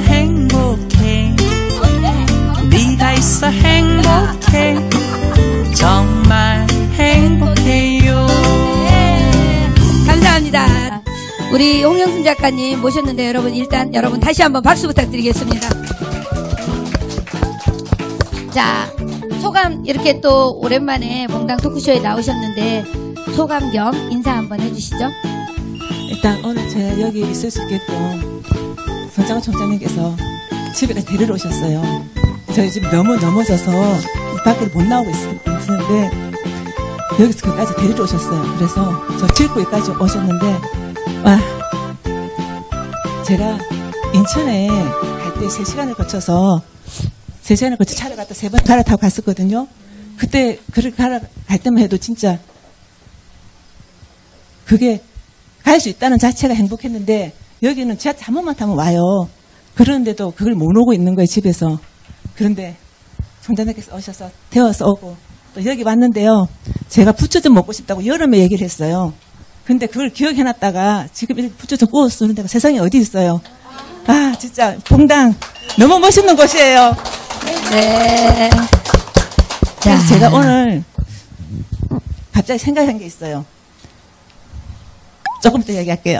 행복해. 네가 있어 행복해. 정말 행복해요. 감사합니다. 우리 홍영순 작가님 모셨는데 여러분 일단 여러분 다시 한번 박수 부탁드리겠습니다. 자, 소감 이렇게 또 오랜만에 봉당 토크쇼에 나오셨는데 소감 겸 인사 한번 해주시죠. 일단 오늘 제가 여기 있을 수 있게끔 손장훈 총장님께서 집에 데리러 오셨어요. 저희 집 너무 넘어져서 밖에 못 나오고 있었는데 여기서 그까지 데리러 오셨어요. 그래서 저 질구에까지 오셨는데 와, 제가 인천에 갈 때 3시간을 거쳐서 3시간을 거쳐 차를 갔다 3번 갈아타고 갔었거든요. 그때 그렇게 갈 때만 해도 진짜 그게 갈 수 있다는 자체가 행복했는데 여기는 지하철 한 번만 타면 와요. 그런데도 그걸 못 오고 있는 거예요, 집에서. 그런데 총장님께서 오셔서 태워서 오고 또 여기 왔는데요. 제가 부추 좀 먹고 싶다고 여름에 얘기를 했어요. 근데 그걸 기억해놨다가 지금 이렇게 부추 좀 구워서 쏘는 데가 세상에 어디 있어요. 아, 진짜 봉당 너무 멋있는 곳이에요. 네. 그래서 제가 오늘 갑자기 생각한 게 있어요. 조금 더 얘기할게요.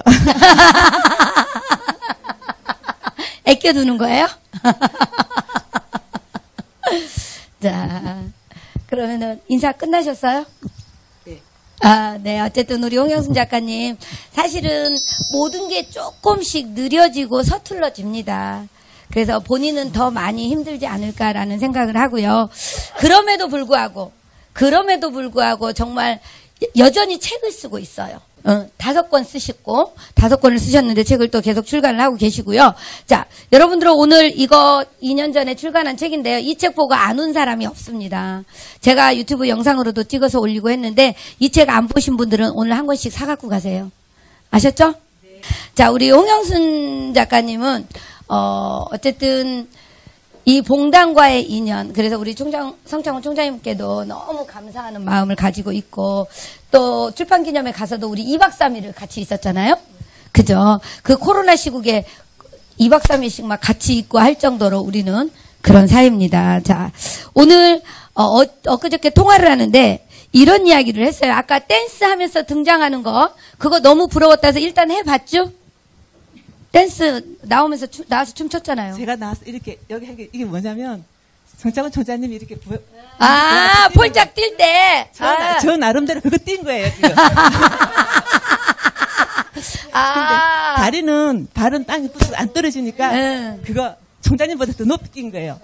애껴두는 거예요? 자, 그러면은 인사 끝나셨어요? 네. 아, 네. 어쨌든 우리 홍영순 작가님 사실은 모든 게 조금씩 느려지고 서툴러집니다. 그래서 본인은 더 많이 힘들지 않을까라는 생각을 하고요. 그럼에도 불구하고 정말 여전히 책을 쓰고 있어요. 5권 쓰시고 5권을 쓰셨는데 책을 또 계속 출간을 하고 계시고요. 자, 여러분들은 오늘 이거 2년 전에 출간한 책인데요. 이 책 보고 안 온 사람이 없습니다. 제가 유튜브 영상으로도 찍어서 올리고 했는데 이 책 안 보신 분들은 오늘 한 권씩 사갖고 가세요. 아셨죠? 네. 자, 우리 홍영순 작가님은 어쨌든 이 봉당과의 인연, 그래서 우리 성창훈 총장님께도 너무 감사하는 마음을 가지고 있고, 또 출판 기념회 가서도 우리 2박 3일을 같이 있었잖아요? 그죠? 그 코로나 시국에 2박 3일씩 막 같이 있고 할 정도로 우리는 그런 사이입니다. 자, 오늘, 엊그저께 통화를 하는데, 이런 이야기를 했어요. 아까 댄스 하면서 등장하는 거, 그거 너무 부러웠다 해서 일단 해봤죠? 댄스 나와서 춤췄잖아요. 제가 나와서 이렇게 여기 한 게 이게 뭐냐면 정창훈 총장님이 이렇게 폴짝 뛸 때. 저 나름대로 그거 뛴 거예요 지금. 근데 발은 땅에 붙어서 안 떨어지니까 그거 총장님보다 더 높이 뛴 거예요.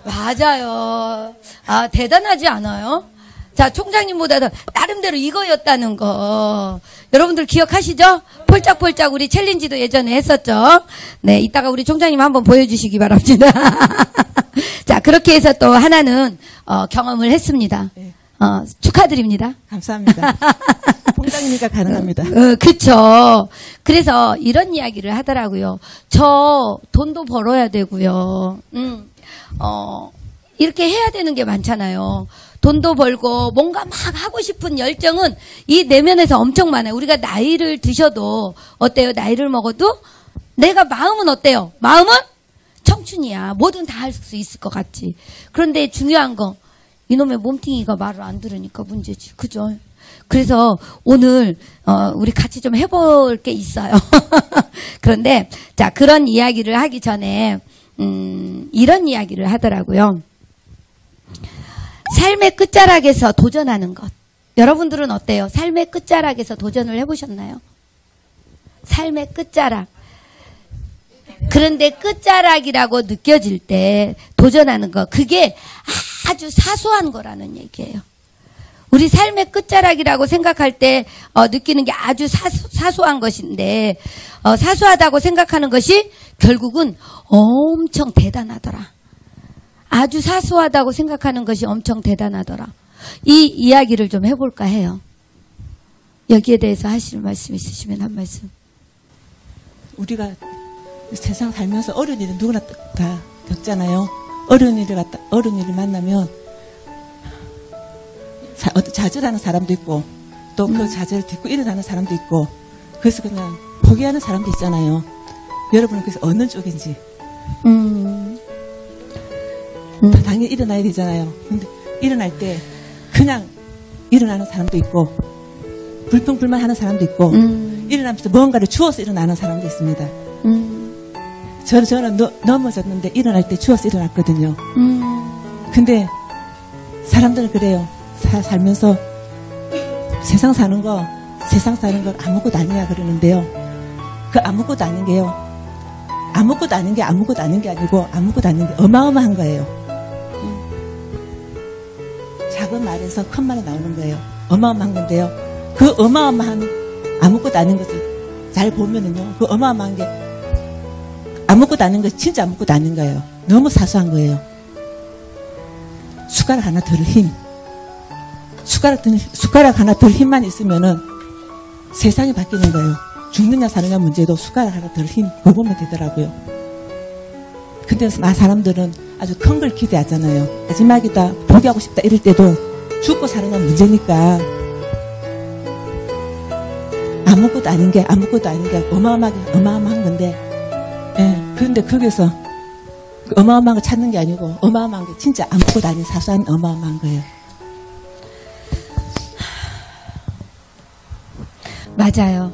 맞아요. 대단하지 않아요? 자, 총장님보다 더 나름대로 이거였다는 거. 여러분들 기억하시죠? 폴짝폴짝 우리 챌린지도 예전에 했었죠? 네, 이따가 우리 총장님 한번 보여주시기 바랍니다. 자, 그렇게 해서 또 하나는, 경험을 했습니다. 네. 축하드립니다. 감사합니다. 봉당이니까 가능합니다. 그쵸. 그래서 이런 이야기를 하더라고요. 저 돈도 벌어야 되고요. 이렇게 해야 되는 게 많잖아요. 돈도 벌고 뭔가 막 하고 싶은 열정은 이 내면에서 엄청 많아요. 우리가 나이를 드셔도 어때요? 나이를 먹어도 내가 마음은 어때요? 마음은 청춘이야. 뭐든 다 할 수 있을 것 같지. 그런데 중요한 거 이놈의 몸뚱이가 말을 안 들으니까 문제지. 그죠? 그래서 오늘 우리 같이 좀 해볼 게 있어요. 그런데 자, 그런 이야기를 하기 전에 이런 이야기를 하더라고요. 삶의 끝자락에서 도전하는 것. 여러분들은 어때요? 삶의 끝자락에서 도전을 해보셨나요? 삶의 끝자락. 그런데 끝자락이라고 느껴질 때 도전하는 것. 그게 아주 사소한 거라는 얘기예요. 우리 삶의 끝자락이라고 생각할 때 느끼는 게 아주 사소한 것인데 사소하다고 생각하는 것이 결국은 엄청 대단하더라. 아주 사소하다고 생각하는 것이 엄청 대단하더라. 이 이야기를 좀 해볼까 해요. 여기에 대해서 하실 말씀 있으시면 한 말씀. 우리가 세상 살면서 어려운 일은 누구나 다 겪잖아요. 어려운 일을 만나면 좌절하는 사람도 있고 또 그 좌절을 딛고 일어나는 사람도 있고 그래서 그냥 포기하는 사람도 있잖아요. 여러분은 그래서 어느 쪽인지 당연히 일어나야 되잖아요. 근데 일어날 때 그냥 일어나는 사람도 있고 불평불만하는 사람도 있고 일어나면서 뭔가를 주워서 일어나는 사람도 있습니다. 저는 넘어졌는데 일어날 때 주워서 일어났거든요. 근데 사람들은 그래요. 살면서 세상 사는 거 아무것도 아니야 그러는데요. 그 아무것도 아닌 게요. 아무것도 아닌 게 아무것도 아닌 게 아니고 아무것도 아닌 게 어마어마한 거예요. 작은 말에서 큰 말이 나오는 거예요. 어마어마한 건데요. 그 어마어마한 아무것도 아닌 것을 잘 보면은요. 그 어마어마한 게 아무것도 아닌 거 진짜 아무것도 아닌 거예요. 너무 사소한 거예요. 숟가락 하나 덜 힘. 숟가락 하나 덜 힘만 있으면은 세상이 바뀌는 거예요. 죽느냐 사느냐 문제도 숟가락 하나 덜 힘 그거면 되더라고요. 근데 사람들은 아주 큰 걸 기대하잖아요. 마지막이다 포기하고 싶다 이럴 때도 죽고 사느냐 문제니까 아무것도 아닌 게 어마어마한 건데 그런데 거기서 어마어마한 걸 찾는 게 아니고 어마어마한 게 진짜 아무것도 아닌 사소한 어마어마한 거예요. 맞아요.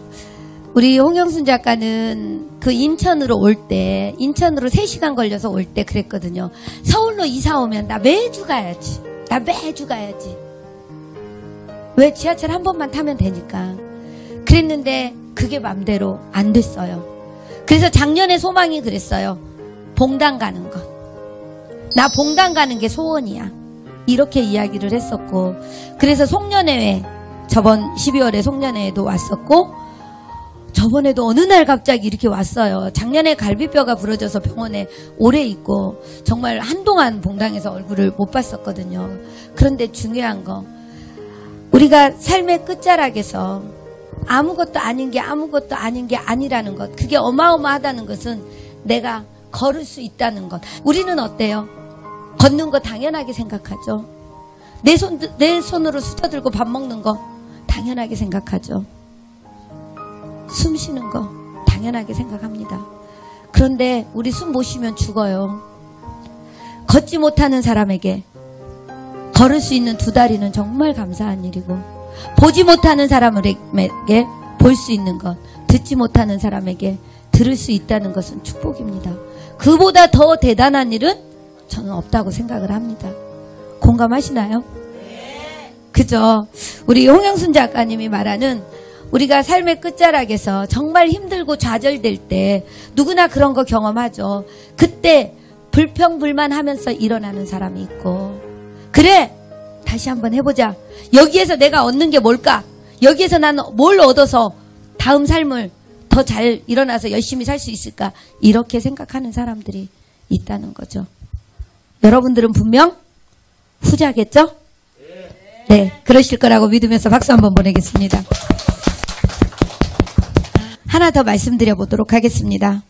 우리 홍영순 작가는 그 인천으로 3시간 걸려서 올 때 그랬거든요. 서울로 이사 오면 나 매주 가야지. 왜 지하철 한 번만 타면 되니까. 그랬는데 그게 맘대로 안 됐어요. 그래서 작년에 소망이 그랬어요. 봉당 가는 것. 나 봉당 가는 게 소원이야. 이렇게 이야기를 했었고, 그래서 송년회에 저번 12월에 송년회에도 왔었고, 저번에도 어느 날 갑자기 이렇게 왔어요. 작년에 갈비뼈가 부러져서 병원에 오래 있고 정말 한동안 봉당에서 얼굴을 못 봤었거든요. 그런데 중요한 거, 우리가 삶의 끝자락에서 아무것도 아닌 게 아니라는 것, 그게 어마어마하다는 것은 내가 걸을 수 있다는 것. 우리는 어때요? 걷는 거 당연하게 생각하죠. 내 손으로 수저 들고 밥 먹는 거 당연하게 생각하죠. 숨 쉬는 거 당연하게 생각합니다. 그런데 우리 숨 못 쉬면 죽어요. 걷지 못하는 사람에게 걸을 수 있는 2다리는 정말 감사한 일이고, 보지 못하는 사람에게 볼 수 있는 것, 듣지 못하는 사람에게 들을 수 있다는 것은 축복입니다. 그보다 더 대단한 일은 저는 없다고 생각을 합니다. 공감하시나요? 그죠? 우리 홍영순 작가님이 말하는, 우리가 삶의 끝자락에서 정말 힘들고 좌절될 때 누구나 그런 거 경험하죠. 그때 불평불만하면서 일어나는 사람이 있고, 그래! 다시 한번 해보자. 여기에서 내가 얻는 게 뭘까? 여기에서 나는 뭘 얻어서 다음 삶을 더 잘 일어나서 열심히 살 수 있을까? 이렇게 생각하는 사람들이 있다는 거죠. 여러분들은 분명 후자겠죠? 네, 그러실 거라고 믿으면서 박수 한번 보내겠습니다. 하나 더 말씀드려 보도록 하겠습니다.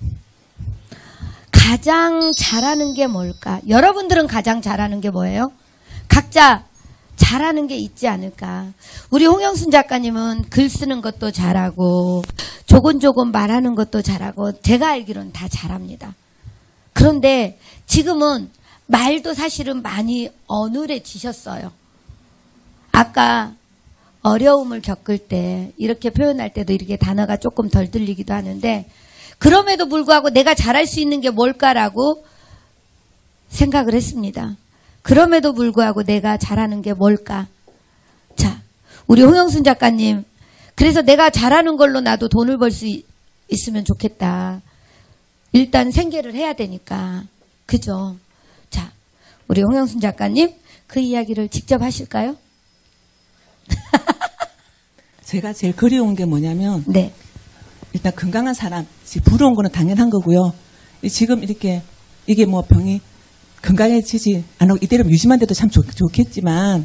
가장 잘하는 게 뭘까? 여러분들은 가장 잘하는 게 뭐예요? 각자 잘하는 게 있지 않을까? 우리 홍영순 작가님은 글 쓰는 것도 잘하고 조곤조곤 말하는 것도 잘하고 제가 알기로는 다 잘합니다. 그런데 지금은 말도 사실은 많이 어눌해지셨어요. 아까 어려움을 겪을 때 이렇게 표현할 때도 이렇게 단어가 조금 덜 들리기도 하는데, 그럼에도 불구하고 내가 잘할 수 있는 게 뭘까라고 생각을 했습니다. 그럼에도 불구하고 내가 잘하는 게 뭘까? 자, 우리 홍영순 작가님, 그래서 내가 잘하는 걸로 나도 돈을 벌 수 있으면 좋겠다. 일단 생계를 해야 되니까. 그죠? 자, 우리 홍영순 작가님, 그 이야기를 직접 하실까요? 제가 제일 그리운 게 뭐냐면, 네. 일단 건강한 사람, 부러운 거는 당연한 거고요. 지금 이렇게, 이게 뭐 병이 건강해지지 않고 이대로 유지만 돼도 참 좋겠지만,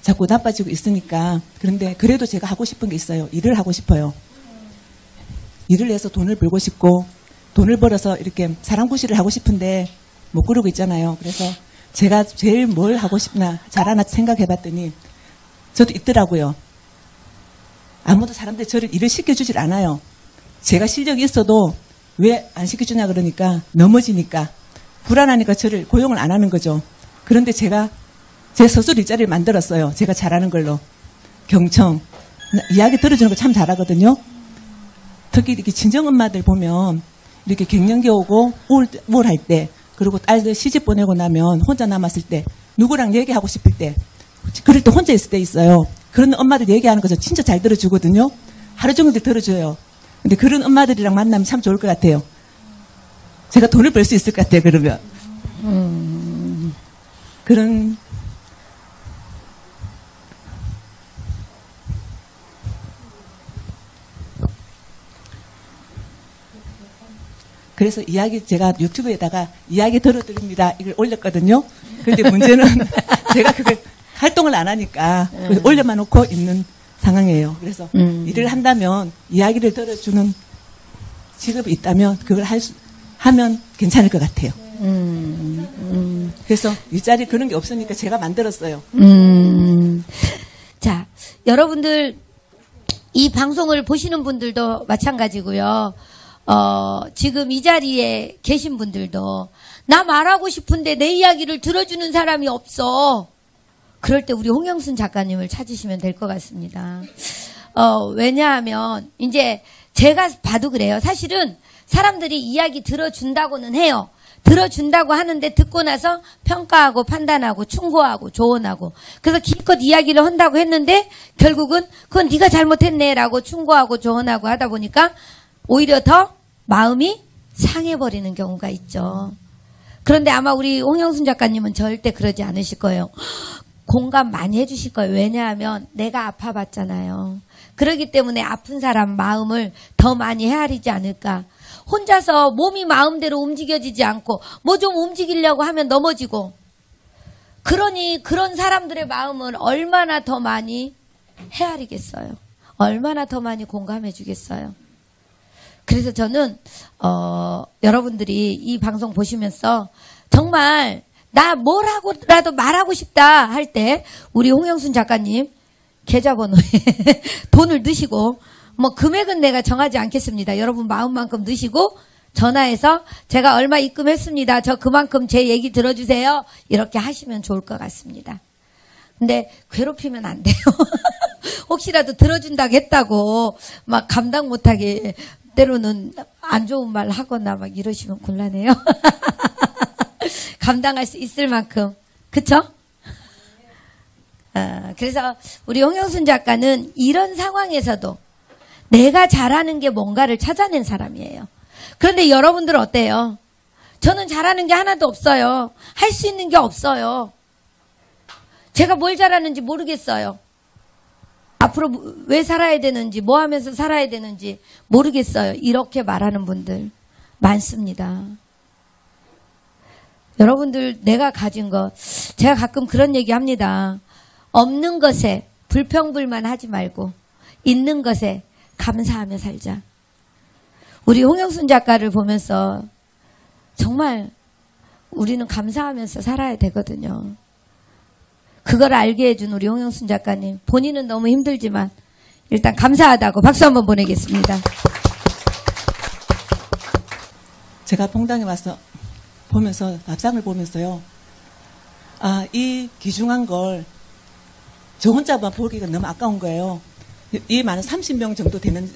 자꾸 나빠지고 있으니까. 그런데 그래도 제가 하고 싶은 게 있어요. 일을 하고 싶어요. 일을 해서 돈을 벌고 싶고, 돈을 벌어서 이렇게 사랑구실을 하고 싶은데 못 그러고 있잖아요. 그래서 제가 제일 뭘 하고 싶나 잘하나 생각해 봤더니 저도 있더라고요. 아무도 사람들이 저를 일을 시켜주질 않아요. 제가 실력이 있어도 왜 안 시켜주냐 그러니까 넘어지니까 불안하니까 저를 고용을 안 하는 거죠. 그런데 제가 제 스스로 일자리를 만들었어요. 제가 잘하는 걸로. 경청. 이야기 들어주는 거 참 잘하거든요. 특히 이렇게 친정 엄마들 보면 이렇게 갱년기 오고 우울할 때 그리고 딸들 시집 보내고 나면 혼자 남았을 때 누구랑 얘기하고 싶을 때 그럴 때 혼자 있을 때 있어요. 그런 엄마들 얘기하는 거 저 진짜 잘 들어주거든요. 하루 종일 들어줘요. 근데 그런 엄마들이랑 만나면 참 좋을 것 같아요. 제가 돈을 벌 수 있을 것 같아요. 그러면. 그런 그래서 이야기 제가 유튜브에다가 이야기 들어드립니다. 이걸 올렸거든요. 그런데 문제는 제가 그걸 활동을 안 하니까 올려만 놓고 있는 상황이에요. 그래서 일을 한다면 이야기를 들어주는 직업이 있다면 그걸 하면 괜찮을 것 같아요. 그래서 일자리 그런 게 없으니까 제가 만들었어요. 자, 여러분들 이 방송을 보시는 분들도 마찬가지고요. 지금 이 자리에 계신 분들도 나 말하고 싶은데 내 이야기를 들어주는 사람이 없어. 그럴 때 우리 홍영순 작가님을 찾으시면 될 것 같습니다. 왜냐하면 이제 제가 봐도 그래요. 사실은 사람들이 이야기 들어준다고는 해요. 들어준다고 하는데 듣고 나서 평가하고 판단하고 충고하고 조언하고 그래서 기껏 이야기를 한다고 했는데 결국은 그건 네가 잘못했네라고 충고하고 조언하고 하다 보니까 오히려 더 마음이 상해버리는 경우가 있죠. 그런데 아마 우리 홍영순 작가님은 절대 그러지 않으실 거예요. 공감 많이 해주실 거예요. 왜냐하면 내가 아파봤잖아요. 그렇기 때문에 아픈 사람 마음을 더 많이 헤아리지 않을까. 혼자서 몸이 마음대로 움직여지지 않고 뭐 좀 움직이려고 하면 넘어지고 그러니 그런 사람들의 마음을 얼마나 더 많이 헤아리겠어요. 얼마나 더 많이 공감해 주겠어요. 그래서 저는 여러분들이 이 방송 보시면서 정말 나 뭐라고라도 말하고 싶다 할 때 우리 홍영순 작가님 계좌번호에 돈을 넣으시고 뭐 금액은 내가 정하지 않겠습니다. 여러분 마음만큼 넣으시고 전화해서 제가 얼마 입금했습니다. 저 그만큼 제 얘기 들어주세요. 이렇게 하시면 좋을 것 같습니다. 근데 괴롭히면 안 돼요. 혹시라도 들어준다고 했다고 막 감당 못하게 때로는 안 좋은 말 하거나 막 이러시면 곤란해요. 감당할 수 있을 만큼. 그쵸? 그래서 우리 홍영순 작가는 이런 상황에서도 내가 잘하는 게 뭔가를 찾아낸 사람이에요. 그런데 여러분들 어때요? 저는 잘하는 게 하나도 없어요. 할 수 있는 게 없어요. 제가 뭘 잘하는지 모르겠어요. 앞으로 왜 살아야 되는지 뭐 하면서 살아야 되는지 모르겠어요. 이렇게 말하는 분들 많습니다. 여러분들 내가 가진 것 제가 가끔 그런 얘기 합니다. 없는 것에 불평불만하지 말고 있는 것에 감사하며 살자. 우리 홍영순 작가를 보면서 정말 우리는 감사하면서 살아야 되거든요. 그걸 알게 해준 우리 홍영순 작가님 본인은 너무 힘들지만 일단 감사하다고 박수 한번 보내겠습니다. 제가 봉당에 와서 보면서 밥상을 보면서요. 이 귀중한 걸 저 혼자만 보기가 너무 아까운 거예요. 이 많은 30명 정도 되는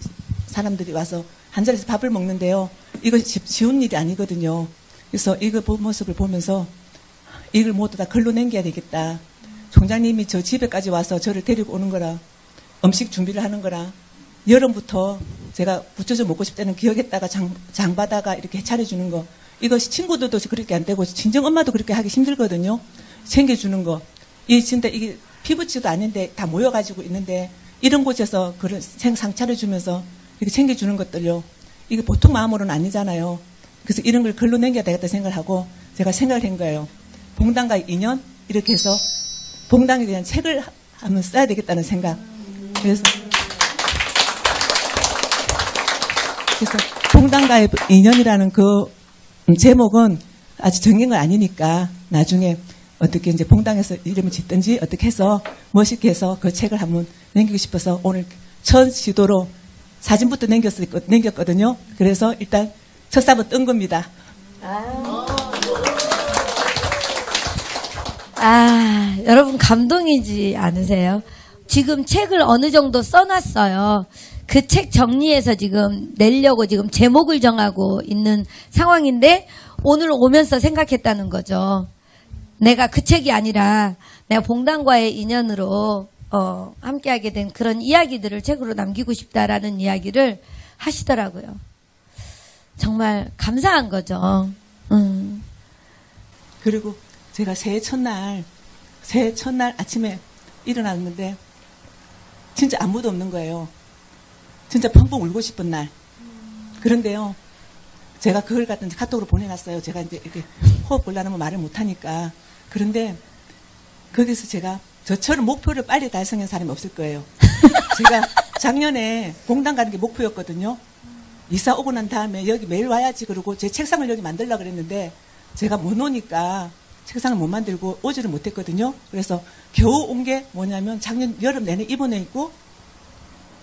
사람들이 와서 한 자리에서 밥을 먹는데요. 이거 쉬운 일이 아니거든요. 그래서 이거 모습을 보면서 이걸 모두 다 글로 남겨야 되겠다. 총장님이 저 집에까지 와서 저를 데리고 오는 거라 음식 준비를 하는 거라 여름부터 제가 부쳐져 먹고 싶다는 기억에다가 장바다가 이렇게 차려주는 거 이것이 친구들도 그렇게 안 되고 친정 엄마도 그렇게 하기 힘들거든요. 챙겨주는 거. 진짜 이게 피부치도 아닌데 다 모여가지고 있는데 이런 곳에서 그런 상 차려주면서 이렇게 챙겨주는 것들요. 이게 보통 마음으로는 아니잖아요. 그래서 이런 걸 글로 남겨야 되겠다 생각을 하고 제가 생각을 한 거예요. 봉당과 인연 이렇게 해서 봉당에 대한 책을 한번 써야 되겠다는 생각. 그래서 봉당과의 인연이라는 그 제목은 아직 정한 건 아니니까 나중에 어떻게 이제 봉당에서 이름을 짓든지 어떻게 해서 멋있게 해서 그 책을 한번 남기고 싶어서 오늘 첫 시도로 사진부터 남겼거든요. 그래서 일단 첫삽은 뜬 겁니다. 여러분 감동이지 않으세요? 지금 책을 어느 정도 써놨어요. 그 책 정리해서 지금 내려고 지금 제목을 정하고 있는 상황인데 오늘 오면서 생각했다는 거죠. 내가 그 책이 아니라 내가 봉단과의 인연으로 함께하게 된 그런 이야기들을 책으로 남기고 싶다라는 이야기를 하시더라고요. 정말 감사한 거죠. 그리고 제가 새해 첫날 아침에 일어났는데 진짜 아무도 없는 거예요. 진짜 펑펑 울고 싶은 날. 그런데요, 제가 그걸 갖다 이제 카톡으로 보내놨어요. 제가 이제 이렇게 호흡 곤란하면 말을 못하니까. 그런데 거기서 제가 저처럼 목표를 빨리 달성한 사람이 없을 거예요. 제가 작년에 봉단 가는 게 목표였거든요. 이사 오고 난 다음에 여기 매일 와야지 그러고 제 책상을 여기 만들려고 그랬는데 제가 못 오니까 책상을 못 만들고 오지를 못했거든요. 그래서 겨우 온 게 뭐냐면 작년 여름 내내 입원해 있고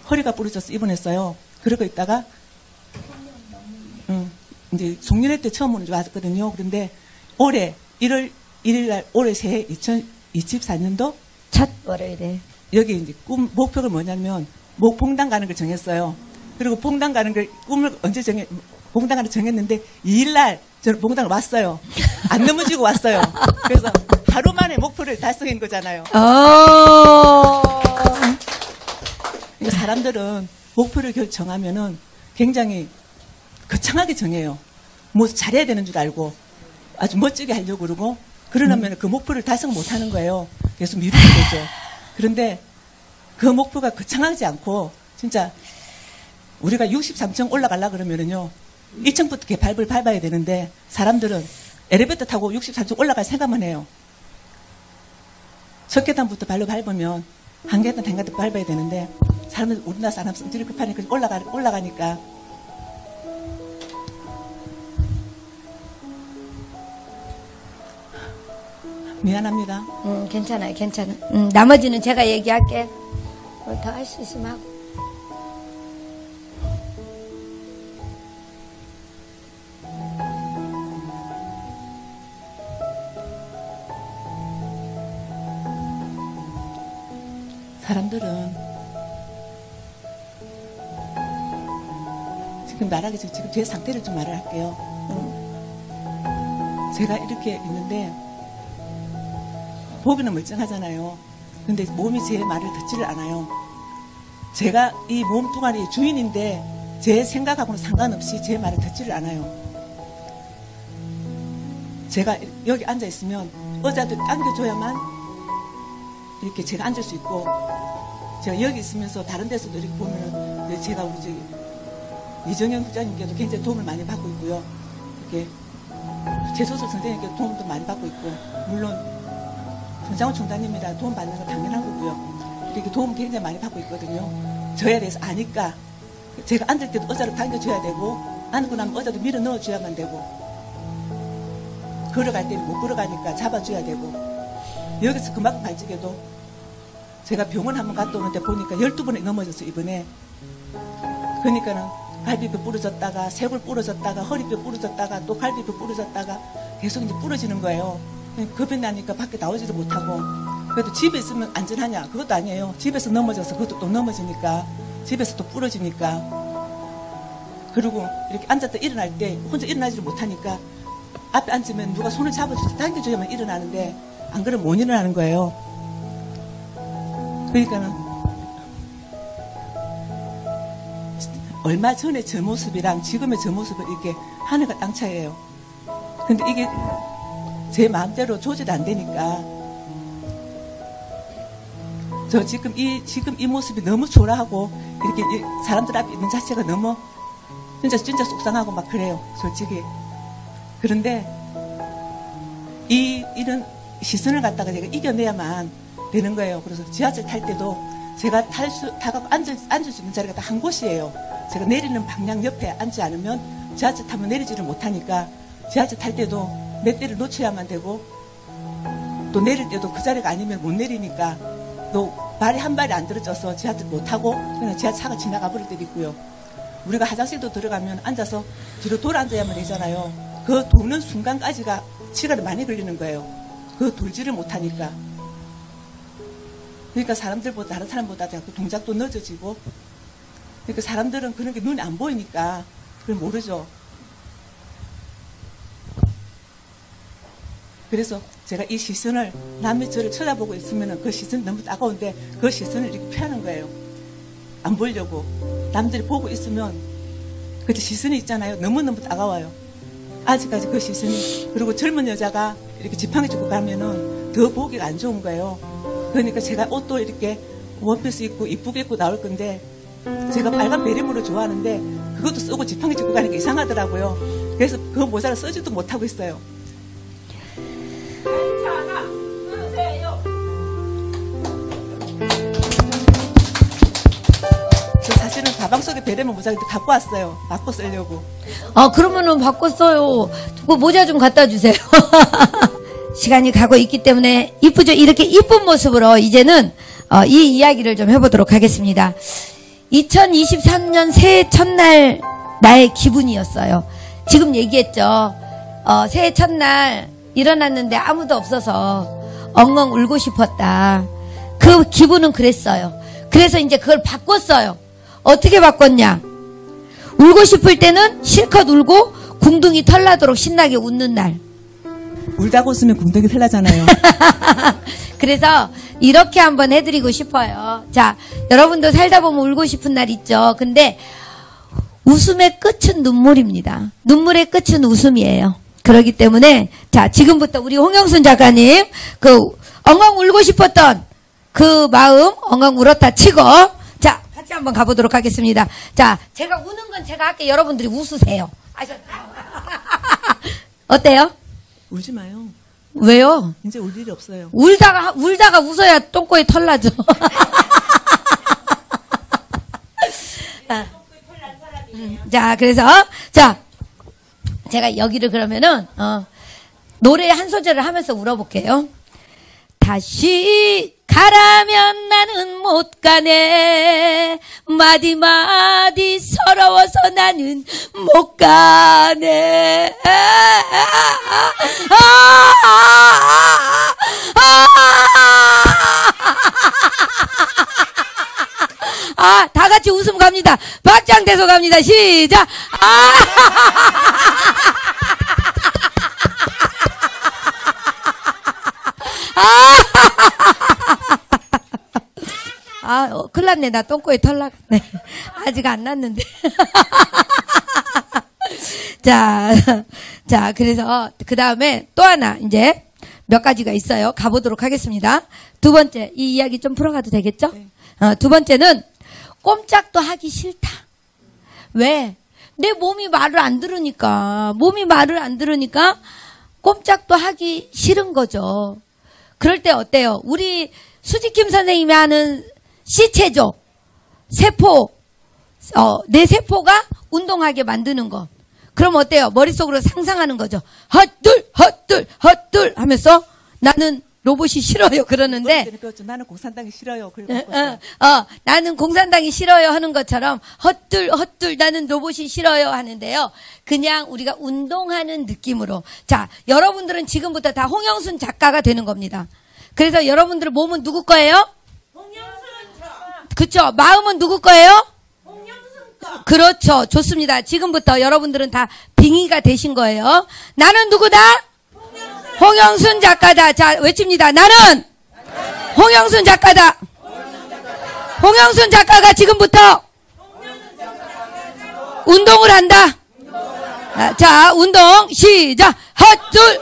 허리가 부러져서 입원했어요. 그러고 있다가 이제 송년회 때 처음 오는 줄 왔거든요. 그런데 올해 1월 1일 날 올해 새해 2024년도 첫 월요일에 여기 이제 목표가 뭐냐면 봉단 가는 걸 정했어요. 그리고 봉단 가는 걸 꿈을 언제 봉단 가는 걸 정했는데 2일 날 저는 봉단을 왔어요. 안 넘어지고 왔어요. 그래서 하루 만에 목표를 달성한 거잖아요. 사람들은 목표를 정하면은 굉장히 거창하게 정해요. 뭐 잘해야 되는 줄 알고 아주 멋지게 하려고 그러고 그러려면 그 목표를 달성 못 하는 거예요. 그래서 미루게 되죠. 그런데 그 목표가 거창하지 않고 진짜 우리가 63층 올라가려고 그러면은요 1층부터 밟을 밟아야 되는데 사람들은 엘리베이터 타고 63층 올라갈 생각만 해요. 첫 계단부터 발로 밟으면 한 계단 한 계단 밟아야 되는데 사람들 우리나라 사람 성질이 급하니까 올라가니까 미안합니다. 괜찮아요. 나머지는 제가 얘기할게. 더 할 수 있으면 하고. 사람들은 지금 말하기 전에 지금 제 상태를 좀 말을 할게요. 제가 이렇게 있는데 보기는 멀쩡하잖아요. 근데 몸이 제 말을 듣지를 않아요. 제가 이 몸뚱아리의 주인인데 제 생각하고는 상관없이 제 말을 듣지를 않아요. 제가 여기 앉아 있으면 의자도 당겨줘야만 이렇게 제가 앉을 수 있고 제가 여기 있으면서 다른 데서도 이렇게 보면은 제가 우리 저기 이정현 부장님께도 굉장히 도움을 많이 받고 있고요. 이렇게 최소설 선생님께도 도움도 많이 받고 있고 물론 전장훈 총장님이라 도움 받는 건 당연한 거고요. 이렇게 도움 굉장히 많이 받고 있거든요. 저에 대해서 아니까 제가 앉을 때도 의자를 당겨줘야 되고 앉고 나면 의자도 밀어 넣어줘야만 되고 걸어갈 때는 못 걸어가니까 잡아줘야 되고 여기서 그만큼 발찌개도 제가 병원 한번 갔다 오는데 보니까 12번에 넘어졌어요. 이번에. 그러니까는 갈비뼈 부러졌다가 쇄골 부러졌다가 허리뼈 부러졌다가 또 갈비뼈 부러졌다가 계속 이제 부러지는 거예요. 겁이 나니까 밖에 나오지도 못하고 그래도 집에 있으면 안전하냐? 그것도 아니에요. 집에서 넘어져서 그것도 또 넘어지니까 집에서 또 부러지니까 그리고 이렇게 앉았다 일어날 때 혼자 일어나지를 못하니까 앞에 앉으면 누가 손을 잡아줘서 당겨줘야만 일어나는데 안 그러면 못 일어나는 거예요. 그러니까는 얼마 전에 저 모습이랑 지금의 저 모습은 이렇게 하늘과 땅 차이예요. 근데 이게 제 마음대로 조절이 안 되니까 저 지금 이 모습이 너무 초라하고 이렇게 사람들 앞에 있는 자체가 너무 진짜 속상하고 막 그래요. 솔직히. 그런데 이런 시선을 갖다가 제가 이겨내야만 되는 거예요. 그래서 지하철 탈 때도 제가 타고 앉을 수 있는 자리가 딱 한 곳이에요. 제가 내리는 방향 옆에 앉지 않으면 지하철 타면 내리지를 못하니까 지하철 탈 때도 몇 대를 놓쳐야만 되고 또 내릴 때도 그 자리가 아니면 못 내리니까 또 발이 한 발이 안 들어져서 지하철 못 타고 그냥 지하철 차가 지나가 버릴 때도 있고요. 우리가 화장실도 들어가면 앉아서 뒤로 돌아 앉아야만 되잖아요. 그 도는 순간까지가 시간이 많이 걸리는 거예요. 그 돌지를 못하니까. 그러니까 사람들보다, 다른 사람보다 자꾸 동작도 늦어지고, 그러니까 사람들은 그런 게 눈에 안 보이니까 그걸 모르죠. 그래서 제가 이 시선을, 남이 저를 쳐다보고 있으면 그 시선이 너무 따가운데 그 시선을 이렇게 피하는 거예요. 안 보려고. 남들이 보고 있으면 그 시선이 있잖아요. 너무너무 따가워요. 아직까지 그 시선이. 그리고 젊은 여자가 이렇게 지팡이 짚고 가면은 더 보기가 안 좋은 거예요. 그러니까 제가 옷도 이렇게 원피스 입고 이쁘게 입고 나올 건데, 제가 빨간 베레모를 좋아하는데 그것도 쓰고 지팡이 짚고 가니까 이상하더라고요. 그래서 그 모자를 쓰지도 못하고 있어요. 저 사실은 가방 속에 베레모 모자를 갖고 왔어요. 바꿔 쓰려고. 아, 그러면은 바꿔 써요. 그 모자 좀 갖다 주세요. 시간이 가고 있기 때문에 이쁘죠? 이렇게 이쁜 모습으로 이제는 이 이야기를 좀 해보도록 하겠습니다. 2023년 새해 첫날 나의 기분이었어요. 지금 얘기했죠. 새해 첫날 일어났는데 아무도 없어서 엉엉 울고 싶었다. 그 기분은 그랬어요. 그래서 이제 그걸 바꿨어요. 어떻게 바꿨냐? 울고 싶을 때는 실컷 울고 궁둥이 털나도록 신나게 웃는 날. 울다가 웃으면 궁둥이 털나잖아요. 그래서 이렇게 한번 해드리고 싶어요. 자, 여러분도 살다 보면 울고 싶은 날 있죠. 근데 웃음의 끝은 눈물입니다. 눈물의 끝은 웃음이에요. 그렇기 때문에 자, 지금부터 우리 홍영순 작가님 그 엉엉 울고 싶었던 그 마음 엉엉 울었다 치고, 자, 같이 한번 가보도록 하겠습니다. 자, 제가 우는 건 제가 할게. 여러분들이 웃으세요. 아셨다? 어때요? 울지 마요. 왜요? 이제 울 일이 없어요. 울다가 웃어야 똥꼬에 털 나죠. 자, 그래서 자, 제가 여기를 그러면은 노래 한 소절을 하면서 울어볼게요. 다시 가라면 나는 못 가네. 마디마디 서러워서 나는 못 가네. 다 같이 웃음 갑니다. 박장대소 갑니다. 시작. 큰일 났네. 나 똥꼬에 털 나갔네. 아직 안 났는데. 자, 그래서, 그 다음에 또 하나, 이제, 몇 가지가 있어요. 가보도록 하겠습니다. 두 번째, 이 이야기 좀 풀어가도 되겠죠? 네. 두 번째는, 꼼짝도 하기 싫다. 왜? 내 몸이 말을 안 들으니까, 꼼짝도 하기 싫은 거죠. 그럴 때 어때요? 우리 수지킴 선생님이 하는 시체죠. 세포, 내 세포가 운동하게 만드는 거. 그럼 어때요? 머릿속으로 상상하는 거죠. 헛둘 하면서 나는 로봇이 싫어요. 그러는데. 나는 공산당이 싫어요. 나는 공산당이 싫어요 하는 것처럼 헛둘 나는 로봇이 싫어요 하는데요. 그냥 우리가 운동하는 느낌으로. 자, 여러분들은 지금부터 다 홍영순 작가가 되는 겁니다. 그래서 여러분들 몸은 누구 거예요? 그쵸? 마음은 누구 거예요? 그렇죠. 좋습니다. 지금부터 여러분들은 다 빙의가 되신 거예요. 나는 누구다? 홍영순 작가다. 자, 외칩니다. 나는 홍영순 작가다. 홍영순 작가가 지금부터 운동을 한다. 자, 운동 시작. 헛둘.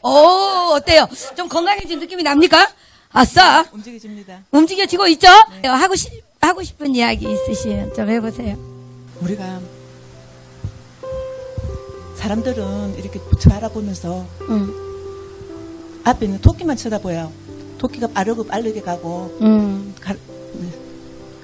오, 어때요? 좀 건강해진 느낌이 납니까? 아싸. 움직여집니다. 움직여지고 있죠? 네. 하고 싶은 이야기 있으시면 좀 해보세요. 우리가 사람들은 이렇게 바라보면서 앞에 있는 토끼만 쳐다보여요. 토끼가 빠르게 가고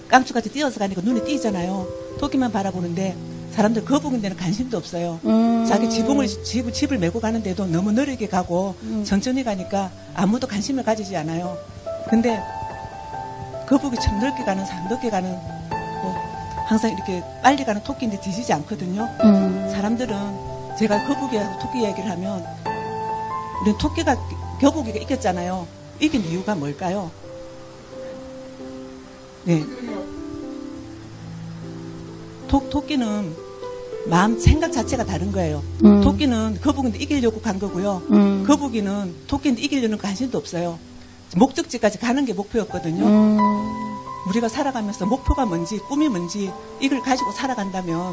깡충같이 뛰어서 가니까 눈에 띄잖아요. 토끼만 바라보는데 사람들 그 부분 데는 관심도 없어요. 자기 집을 메고 가는데도 너무 느리게 가고 천천히 가니까 아무도 관심을 가지지 않아요. 근데 거북이 참 넓게 가는 사람, 넓게 가는 뭐 항상 이렇게 빨리 가는 토끼인데 뒤지지 않거든요. 사람들은 제가 거북이하고 토끼 이야기를 하면 우리 토끼가 거북이가 이겼잖아요. 이긴 이유가 뭘까요? 네. 토끼는 마음 생각 자체가 다른 거예요. 토끼는 거북이인데 이기려고 간 거고요. 거북이는 토끼인데 이기려는 관심도 없어요. 목적지까지 가는 게 목표였거든요. 우리가 살아가면서 목표가 뭔지 꿈이 뭔지 이걸 가지고 살아간다면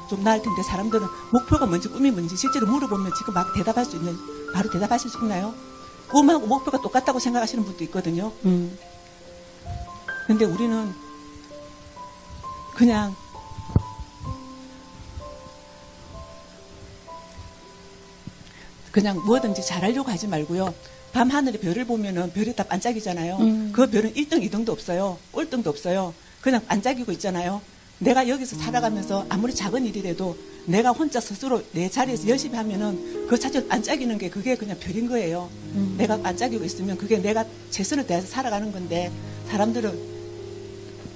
좀 나을 텐데 사람들은 목표가 뭔지 꿈이 뭔지 실제로 물어보면 지금 막 대답할 수 있는 바로 대답하실 수 있나요? 꿈하고 목표가 똑같다고 생각하시는 분도 있거든요. 근데 우리는 그냥 뭐든지 잘하려고 하지 말고요. 밤 하늘에 별을 보면은 별이 다 반짝이잖아요. 그 별은 1등, 2등도 없어요. 꼴등도 없어요. 그냥 반짝이고 있잖아요. 내가 여기서 살아가면서 아무리 작은 일이라도 내가 혼자 스스로 내 자리에서 열심히 하면은 그 자체로 반짝이는 게 그게 그냥 별인 거예요. 내가 반짝이고 있으면 그게 내가 최선을 다해서 살아가는 건데 사람들은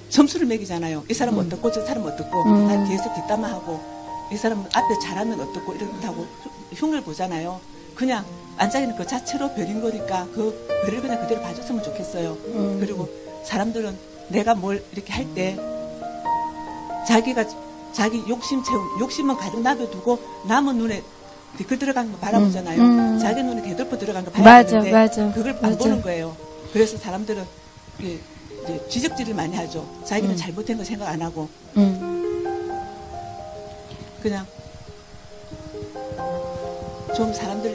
점수를 매기잖아요. 이 사람은 어떻고 저 사람은 어떻고 난 뒤에서 뒷담화하고 이 사람은 앞에 잘하면 어떻고 이런다고 흉을 보잖아요. 그냥 반짝이는 그 자체로 별인 거니까 그 별을 그냥 그대로 봐줬으면 좋겠어요. 그리고 사람들은 내가 뭘 이렇게 할 때 자기 욕심은 가득 놔두고 남은 눈에 뒤끌 들어간 거 바라보잖아요. 자기 눈에 대들보 들어간 거 봐야 되는데 그걸 안 보는 거예요. 그래서 사람들은 이제 지적질을 많이 하죠. 자기는 잘못한 거 생각 안 하고 그냥 좀 사람들이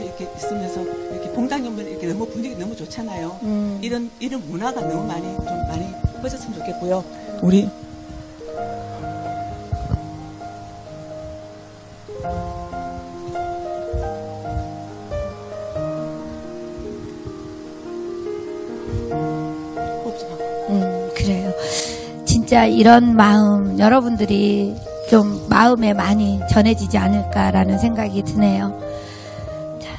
이렇게 있으면서 이렇게 봉당이 오면 이렇게 너무 분위기 너무 좋잖아요. 이런 문화가 너무 많이 퍼졌으면 좋겠고요. 우리 그래요. 진짜 이런 마음 여러분들이 좀 마음에 많이 전해지지 않을까라는 생각이 드네요. 자.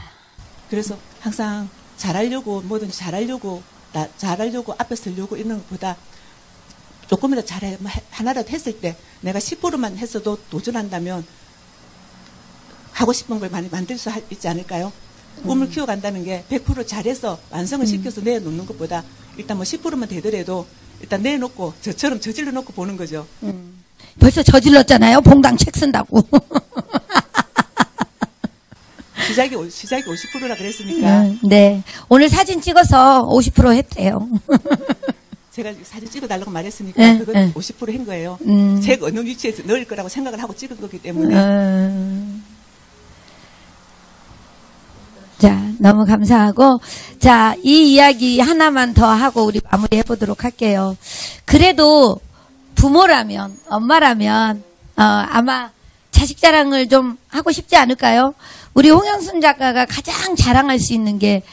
그래서 항상 잘하려고 뭐든지 잘하려고 앞에 서려고 이런 것보다 조금이라도 잘해 하나라도 했을 때 내가 10%만 했어도 도전한다면 하고 싶은 걸 많이 만들 수 있지 않을까요? 꿈을 키워간다는 게 100% 잘해서 완성을 시켜서 내놓는 것보다 일단 뭐 10%만 되더라도 일단 내놓고 저처럼 저질러 놓고 보는 거죠. 벌써 저질렀잖아요. 봉당 책 쓴다고. 시작이 50%라 그랬으니까. 네. 오늘 사진 찍어서 50% 했대요. 제가 사진 찍어달라고 말했으니까 그건 50%한 거예요. 제가 어느 위치에서 넣을 거라고 생각을 하고 찍은 거기 때문에. 자, 너무 감사하고, 자, 이 이야기 하나만 더 하고 우리 마무리해 보도록 할게요. 그래도 부모라면, 엄마라면, 아마 자식 자랑을 좀 하고 싶지 않을까요? 우리 홍영순 작가가 가장 자랑할 수 있는 게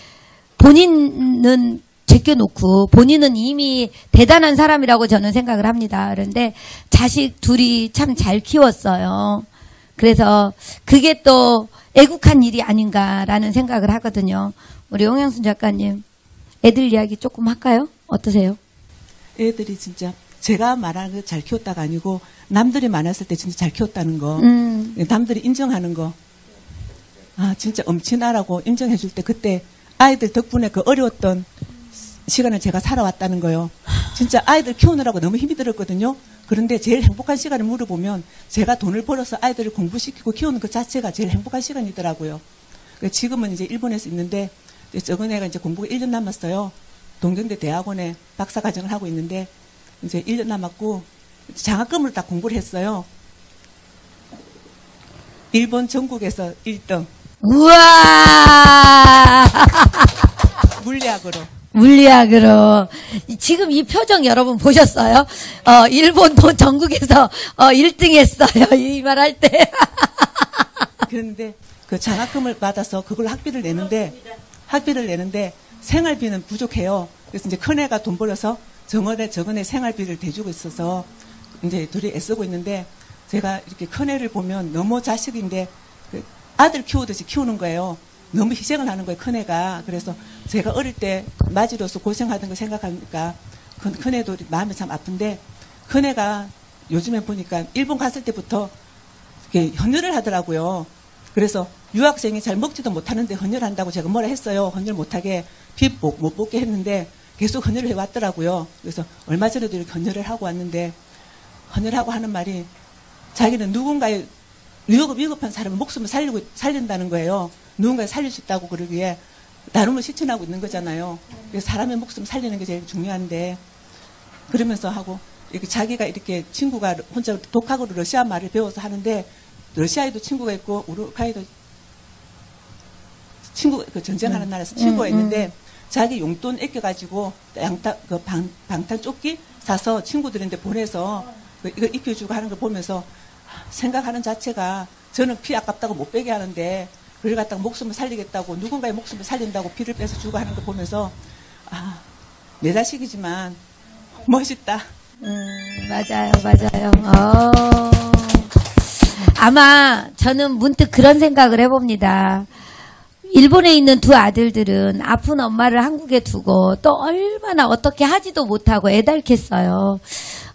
본인은 제껴놓고 본인은 이미 대단한 사람이라고 저는 생각을 합니다. 그런데 자식 둘이 참 잘 키웠어요. 그래서 그게 또 애국한 일이 아닌가라는 생각을 하거든요. 우리 홍영순 작가님, 애들 이야기 조금 할까요? 어떠세요? 애들이 진짜 제가 말하는 거 잘 키웠다가 아니고 남들이 많았을 때 진짜 잘 키웠다는 거. 남들이 인정하는 거. 아, 진짜 엄친아라고 인정해 줄 때 그때 아이들 덕분에 그 어려웠던 시간을 제가 살아왔다는 거요. 진짜 아이들 키우느라고 너무 힘이 들었거든요. 그런데 제일 행복한 시간을 물어보면 제가 돈을 벌어서 아이들을 공부시키고 키우는 그 자체가 제일 행복한 시간이더라고요. 지금은 이제 일본에서 있는데 적은 애가 이제 공부가 1년 남았어요. 동경대 대학원에 박사과정을 하고 있는데 이제 1년 남았고 장학금으로 다 공부를 했어요. 일본 전국에서 1등. 우와! 물리학으로. 지금 이 표정 여러분 보셨어요? 일본 전국에서 1등 했어요. 이 말 할 때. 그런데 그 장학금을 받아서 그걸 학비를 내는데 생활비는 부족해요. 그래서 이제 큰애가 돈 벌어서 적은애 생활비를 대주고 있어서 이제 둘이 애쓰고 있는데 제가 이렇게 큰애를 보면 너무 자식인데 아들 키우듯이 키우는 거예요. 너무 희생을 하는 거예요, 큰애가. 그래서 제가 어릴 때 맞이로서 고생하던 거 생각하니까 큰애도 마음이 참 아픈데, 큰애가 요즘에 보니까 일본 갔을 때부터 이렇게 헌혈을 하더라고요. 그래서 유학생이 잘 먹지도 못하는데 헌혈한다고 제가 뭐라 했어요. 헌혈 못하게 피 못 뽑게 했는데 계속 헌혈을 해왔더라고요. 그래서 얼마 전에도 이렇게 헌혈을 하고 왔는데, 헌혈하고 하는 말이 자기는 누군가의 위급한 사람의 목숨을 살린다는 거예요. 누군가를 살릴 수 있다고 그러기에 나름을 실천하고 있는 거잖아요. 그래서 사람의 목숨을 살리는 게 제일 중요한데, 그러면서 하고, 이렇게 자기가 이렇게 친구가 혼자 독학으로 러시아 말을 배워서 하는데, 러시아에도 친구가 있고, 우루과이도 그 전쟁하는 나라에서 친구가 있는데, 자기 용돈 아껴가지고, 방탄 조끼 사서 친구들한테 보내서, 이거 입혀주고 하는 걸 보면서, 생각하는 자체가, 저는 피 아깝다고 못 빼게 하는데, 그걸 갖다가 목숨을 살리겠다고, 누군가의 목숨을 살린다고 피를 빼서 주고 하는 거 보면서, 아, 내 자식이지만, 멋있다. 맞아요. 아마 저는 문득 그런 생각을 해봅니다. 일본에 있는 두 아들들은 아픈 엄마를 한국에 두고 또 얼마나 어떻게 하지도 못하고 애달겠어요.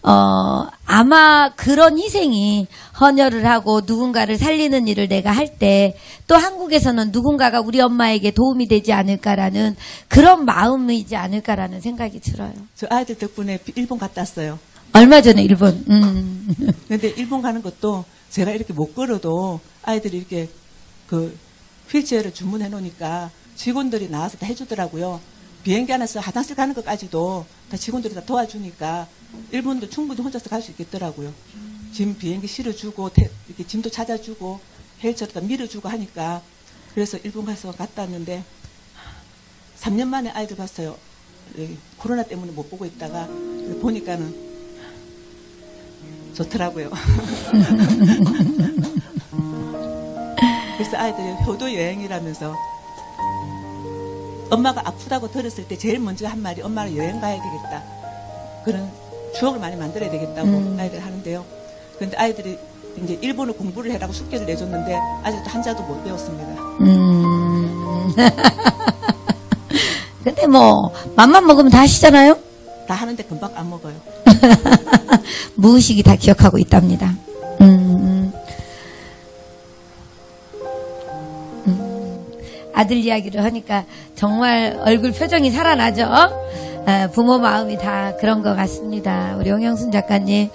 아마 그런 희생이 헌혈을 하고 누군가를 살리는 일을 내가 할 때 또 한국에서는 누군가가 우리 엄마에게 도움이 되지 않을까라는 그런 마음이지 않을까라는 생각이 들어요. 저 아이들 덕분에 일본 갔다 왔어요. 얼마 전에 일본. 근데 일본 가는 것도 제가 이렇게 못 걸어도 아이들이 이렇게 그 휠체어를 주문해 놓으니까 직원들이 나와서 다 해주더라고요. 비행기 안에서 화장실 가는 것까지도 다 직원들이 다 도와주니까 일본도 충분히 혼자서 갈 수 있겠더라고요. 짐 비행기 실어주고 이렇게 짐도 찾아주고 휠체어도 다 밀어주고 하니까 그래서 일본 가서 갔다 왔는데 3년 만에 아이들 봤어요. 코로나 때문에 못 보고 있다가 보니까는 좋더라고요. 그래서 아이들이 효도 여행이라면서 엄마가 아프다고 들었을 때 제일 먼저 한 말이 엄마는 여행 가야 되겠다. 그런 추억을 많이 만들어야 되겠다고 아이들 하는데요. 그런데 아이들이 이제 일본어 공부를 해라고 숙제를 내줬는데 아직도 한자도 못 배웠습니다. 근데 뭐 맘만 먹으면 다 하시잖아요. 다 하는데 금방 안 먹어요. 무의식이 다 기억하고 있답니다. 아들 이야기를 하니까 정말 얼굴 표정이 살아나죠. 부모 마음이 다 그런 것 같습니다. 우리 홍영순 작가님,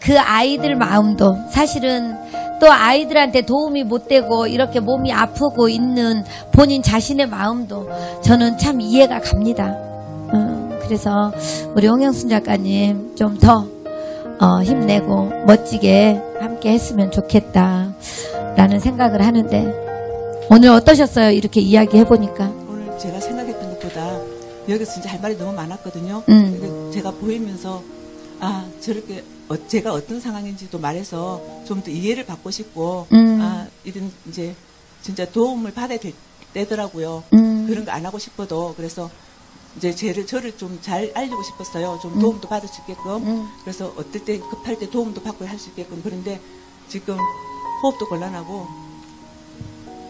그 아이들 마음도 사실은 또 아이들한테 도움이 못 되고 이렇게 몸이 아프고 있는 본인 자신의 마음도 저는 참 이해가 갑니다. 그래서 우리 홍영순 작가님 좀 더 힘내고 멋지게 함께 했으면 좋겠다라는 생각을 하는데 오늘 어떠셨어요? 이렇게 이야기해보니까. 오늘 제가 생각했던 것보다 여기서 진짜 할 말이 너무 많았거든요. 제가 보이면서 아 저렇게 제가 어떤 상황인지도 말해서 좀 더 이해를 받고 싶고 아 이런 이제 진짜 도움을 받아야 되더라고요. 그런 거 안 하고 싶어도 그래서 이제 저를 좀 잘 알리고 싶었어요. 좀 도움도 받을 수 있게끔. 그래서 어떨 때 급할 때 도움도 받고 할 수 있게끔. 그런데 지금 호흡도 곤란하고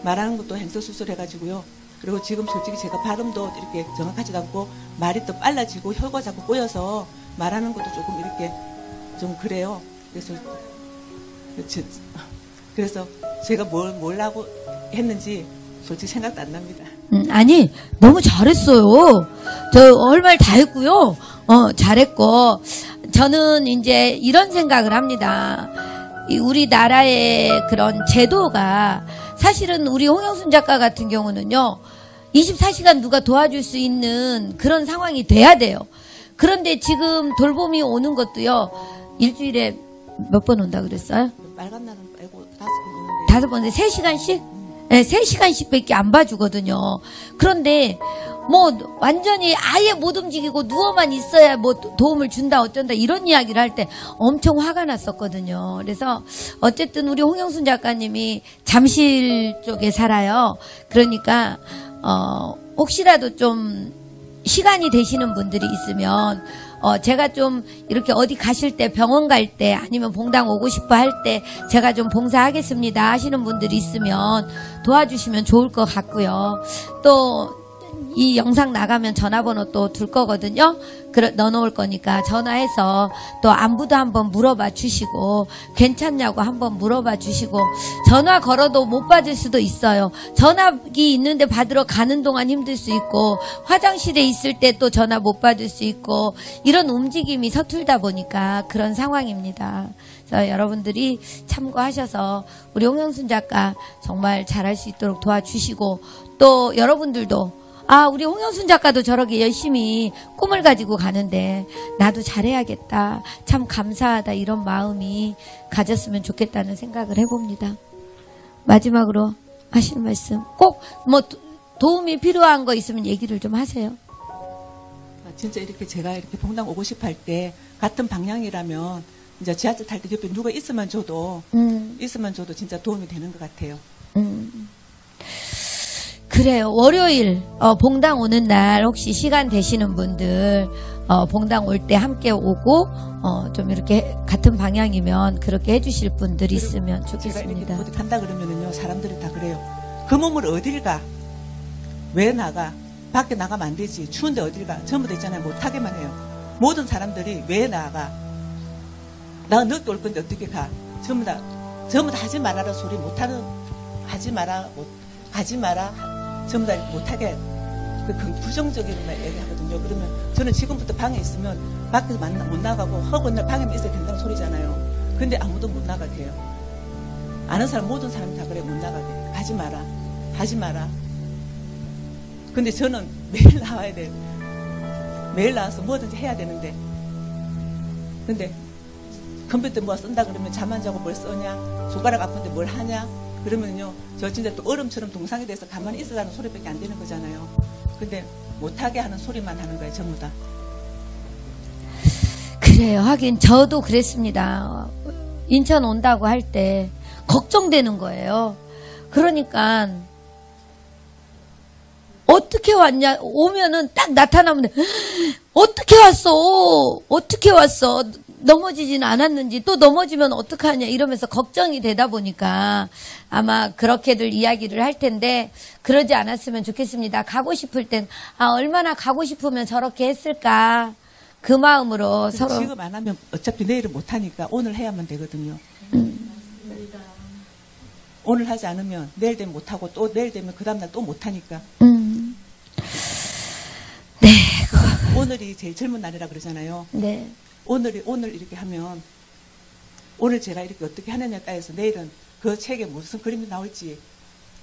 말하는 것도 행서수술 해가지고요. 그리고 지금 솔직히 제가 발음도 이렇게 정확하지도 않고 말이 또 빨라지고 혀가 자꾸 꼬여서 말하는 것도 조금 이렇게 좀 그래요. 그래서 제가 뭘 하고 했는지 솔직히 생각도 안 납니다. 아니 너무 잘했어요. 저 할 말 다 했고요. 잘했고 저는 이제 이런 생각을 합니다. 우리나라의 그런 제도가 사실은 우리 홍영순 작가 같은 경우는요 24시간 누가 도와줄 수 있는 그런 상황이 돼야 돼요. 그런데 지금 돌봄이 오는 것도요 일주일에 몇 번 온다 그랬어요? 빨간 날은 빼고 5번 오는데 5번에 3시간씩? 네, 3시간씩 밖에 안 봐주거든요. 그런데 뭐 완전히 아예 못 움직이고 누워만 있어야 뭐 도움을 준다 어쩐다 이런 이야기를 할 때 엄청 화가 났었거든요. 그래서 어쨌든 우리 홍영순 작가님이 잠실 쪽에 살아요. 그러니까 혹시라도 좀 시간이 되시는 분들이 있으면 제가 좀 이렇게 어디 가실 때 병원 갈 때 아니면 봉당 오고 싶어 할 때 제가 좀 봉사하겠습니다 하시는 분들이 있으면 도와주시면 좋을 것 같고요. 또 이 영상 나가면 전화번호 또 둘 거거든요. 넣어놓을 거니까 전화해서 또 안부도 한번 물어봐 주시고 괜찮냐고 한번 물어봐 주시고 전화 걸어도 못 받을 수도 있어요. 전화기 있는데 받으러 가는 동안 힘들 수 있고 화장실에 있을 때 또 전화 못 받을 수 있고 이런 움직임이 서툴다 보니까 그런 상황입니다. 그래서 여러분들이 참고하셔서 우리 홍영순 작가 정말 잘할 수 있도록 도와주시고 또 여러분들도 우리 홍영순 작가도 저렇게 열심히 꿈을 가지고 가는데 나도 잘해야겠다. 참 감사하다. 이런 마음이 가졌으면 좋겠다는 생각을 해봅니다. 마지막으로 하시는 말씀 꼭 뭐 도움이 필요한 거 있으면 얘기를 좀 하세요. 진짜 이렇게 제가 이렇게 봉당 오고 싶어 할 때 같은 방향이라면 이제 지하철 탈 때 옆에 누가 있으면 줘도 진짜 도움이 되는 것 같아요. 그래요. 월요일 봉당 오는 날 혹시 시간 되시는 분들 봉당 올 때 함께 오고 좀 이렇게 같은 방향이면 그렇게 해주실 분들이 있으면 좋겠습니다. 제가 이렇게 어디 간다 그러면은요 사람들이 다 그래요. 그 몸을 어딜 가? 왜 나가? 밖에 나가면 안 되지. 추운데 어딜 가? 전부 다 있잖아요. 못하게만 해요. 모든 사람들이 왜 나가? 나 늦게 올 건데 어떻게 가? 전부 다 하지 말아라 소리 못하는 하지 마라 가지 마라. 전부 다 못하게 부정적인 얘기하거든요. 그러면 저는 지금부터 방에 있으면 밖에서 못 나가고 허구한 날 방에만 있어야 된다는 소리잖아요. 근데 아무도 못 나가게 해요. 아는 사람 모든 사람이 다 그래. 못 나가게 가지 마라 하지 마라. 근데 저는 매일 나와야 돼요. 매일 나와서 뭐든지 해야 되는데 근데 컴퓨터 뭐 쓴다 그러면 잠 안 자고 뭘 써냐, 손가락 아픈데 뭘 하냐 그러면요 저 진짜 또 얼음처럼 동상에 대해서 가만히 있으라는 소리밖에 안 되는 거잖아요. 근데 못하게 하는 소리만 하는 거예요 전부 다. 그래요. 하긴 저도 그랬습니다. 인천 온다고 할 때 걱정되는 거예요. 그러니까 어떻게 왔냐, 오면은 딱 나타나면 어떻게 왔어 넘어지지는 않았는지, 또 넘어지면 어떡하냐 이러면서 걱정이 되다 보니까 아마 그렇게들 이야기를 할 텐데 그러지 않았으면 좋겠습니다. 가고 싶을 땐 얼마나 가고 싶으면 저렇게 했을까 그 마음으로 서로. 지금 안 하면 어차피 내일은 못하니까 오늘 해야만 되거든요. 오늘 하지 않으면 내일 되면 못하고 또 내일 되면 그 다음날 또 못하니까. 네. 오늘이 제일 젊은 날이라 그러잖아요. 네. 오늘 이렇게 하면 오늘 제가 이렇게 어떻게 하느냐에 따라서 내일은 그 책에 무슨 그림이 나올지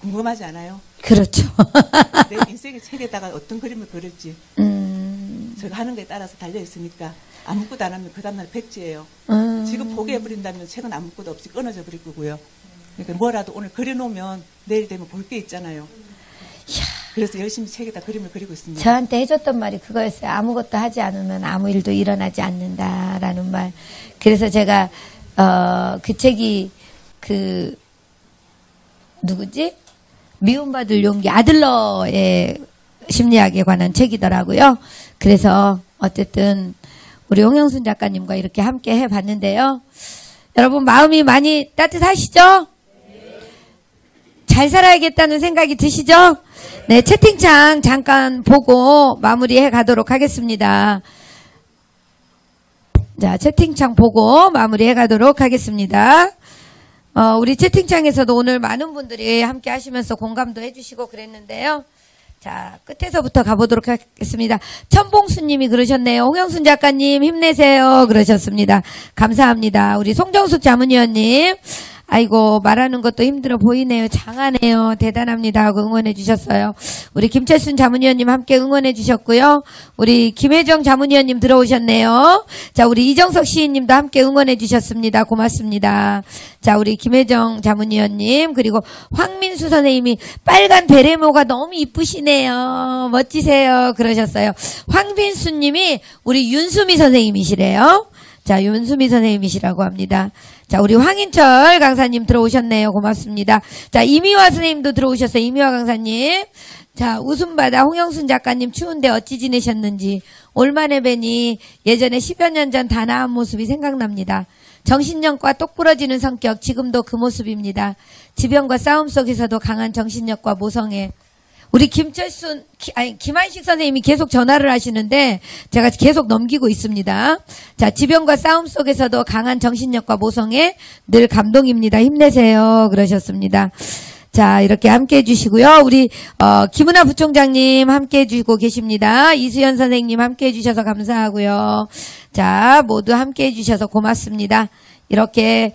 궁금하지 않아요? 그렇죠. 내 인생의 책에다가 어떤 그림을 그릴지 제가 하는 거에 따라서 달려 있으니까 아무것도 안 하면 그 다음날 백지예요. 지금 포기해버린다면 책은 아무것도 없이 끊어져 버릴 거고요. 그러니까 뭐라도 오늘 그려놓으면 내일 되면 볼 게 있잖아요. 그래서 열심히 책에다 그림을 그리고 있습니다. 저한테 해줬던 말이 그거였어요. 아무것도 하지 않으면 아무 일도 일어나지 않는다라는 말. 그래서 제가 그 책이 누구지? 미움받을 용기, 아들러의 심리학에 관한 책이더라고요. 그래서 어쨌든 우리 홍영순 작가님과 이렇게 함께 해봤는데요. 여러분 마음이 많이 따뜻하시죠? 잘 살아야겠다는 생각이 드시죠? 네, 채팅창 잠깐 보고 마무리해 가도록 하겠습니다. 자, 채팅창 보고 마무리해 가도록 하겠습니다. 우리 채팅창에서도 오늘 많은 분들이 함께 하시면서 공감도 해주시고 그랬는데요. 자, 끝에서부터 가보도록 하겠습니다. 천봉수님이 그러셨네요. 홍영순 작가님 힘내세요. 그러셨습니다. 감사합니다. 우리 송정숙 자문위원님. 아이고 말하는 것도 힘들어 보이네요. 장하네요. 대단합니다 하고 응원해 주셨어요. 우리 김철순 자문위원님 함께 응원해 주셨고요. 우리 김혜정 자문위원님 들어오셨네요. 자, 우리 이정석 시인님도 함께 응원해 주셨습니다. 고맙습니다. 자, 우리 김혜정 자문위원님 그리고 황민수 선생님이 빨간 베레모가 너무 이쁘시네요. 멋지세요. 그러셨어요. 황민수님이 우리 윤수미 선생님이시래요. 자, 윤수미 선생님이시라고 합니다. 자, 우리 황인철 강사님 들어오셨네요. 고맙습니다. 자, 이미화 선생님도 들어오셨어요. 이미화 강사님. 자, 웃음바다 홍영순 작가님 추운데 어찌 지내셨는지 올만에 뵈니 예전에 10여 년 전 단아한 모습이 생각납니다. 정신력과 똑부러지는 성격 지금도 그 모습입니다. 지병과 싸움 속에서도 강한 정신력과 모성애. 우리 김한식 선생님이 계속 전화를 하시는데 제가 계속 넘기고 있습니다. 자, 지병과 싸움 속에서도 강한 정신력과 모성애 늘 감동입니다. 힘내세요. 그러셨습니다. 자, 이렇게 함께 해주시고요. 우리, 김은하 부총장님 함께 해주고 계십니다. 이수연 선생님 함께 해주셔서 감사하고요. 자, 모두 함께 해주셔서 고맙습니다. 이렇게,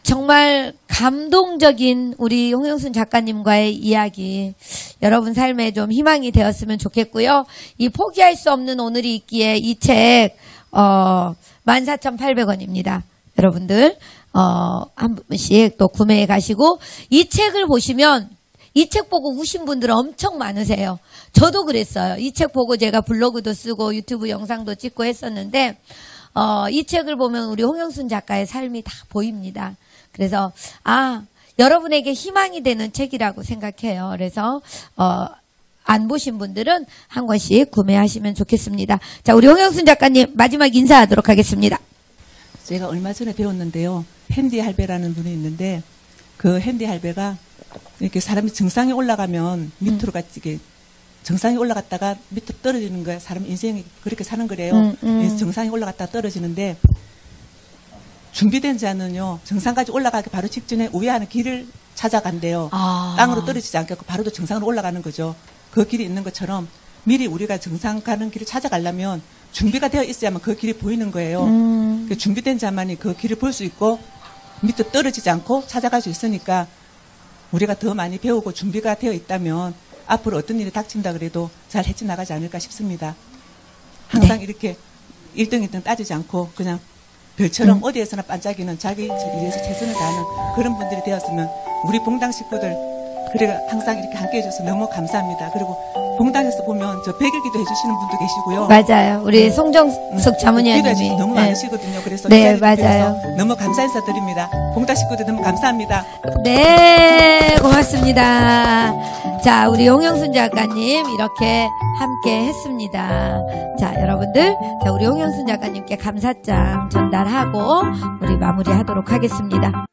정말 감동적인 우리 홍영순 작가님과의 이야기. 여러분 삶에 좀 희망이 되었으면 좋겠고요. 이 포기할 수 없는 오늘이 있기에 이 책, 14,800원입니다. 여러분들. 한 분씩 또 구매해 가시고, 이 책을 보시면, 이 책 보고 우신 분들은 엄청 많으세요. 저도 그랬어요. 이 책 보고 제가 블로그도 쓰고 유튜브 영상도 찍고 했었는데, 이 책을 보면 우리 홍영순 작가의 삶이 다 보입니다. 그래서, 여러분에게 희망이 되는 책이라고 생각해요. 그래서, 안 보신 분들은 한 권씩 구매하시면 좋겠습니다. 자, 우리 홍영순 작가님 마지막 인사하도록 하겠습니다. 제가 얼마 전에 배웠는데요. 핸디 할배라는 분이 있는데 그 핸디 할배가 이렇게 사람이 정상에 올라가면 밑으로 이게 정상에 올라갔다가 밑으로 떨어지는 거예요. 사람 인생이 그렇게 사는 거래요. 그래서 정상에 올라갔다가 떨어지는데 준비된 자는요. 정상까지 올라가기 바로 직전에 우회하는 길을 찾아간대요. 땅으로 떨어지지 않겠고 바로도 정상으로 올라가는 거죠. 그 길이 있는 것처럼 미리 우리가 정상 가는 길을 찾아가려면 준비가 되어 있어야만 그 길이 보이는 거예요. 준비된 자만이 그 길을 볼 수 있고 밑으로 떨어지지 않고 찾아갈 수 있으니까 우리가 더 많이 배우고 준비가 되어 있다면 앞으로 어떤 일이 닥친다 그래도 잘 헤쳐나가지 않을까 싶습니다. 항상 이렇게 1등 2등 따지지 않고 그냥 별처럼 어디에서나 반짝이는 자기 일에서 최선을 다하는 그런 분들이 되었으면 우리 봉당 식구들 그래가 항상 이렇게 함께 해줘서 너무 감사합니다. 그리고 봉당에서 보면 저 백일기도 해주시는 분도 계시고요. 맞아요. 우리 송정숙 자문위원님이 너무 많으시거든요. 그래서 네, 맞아요. 너무 감사 인사드립니다. 봉당 식구들 너무 감사합니다. 네, 고맙습니다. 자, 우리 홍영순 작가님 이렇게 함께 했습니다. 자, 여러분들, 자, 우리 홍영순 작가님께 감사장 전달하고 우리 마무리하도록 하겠습니다.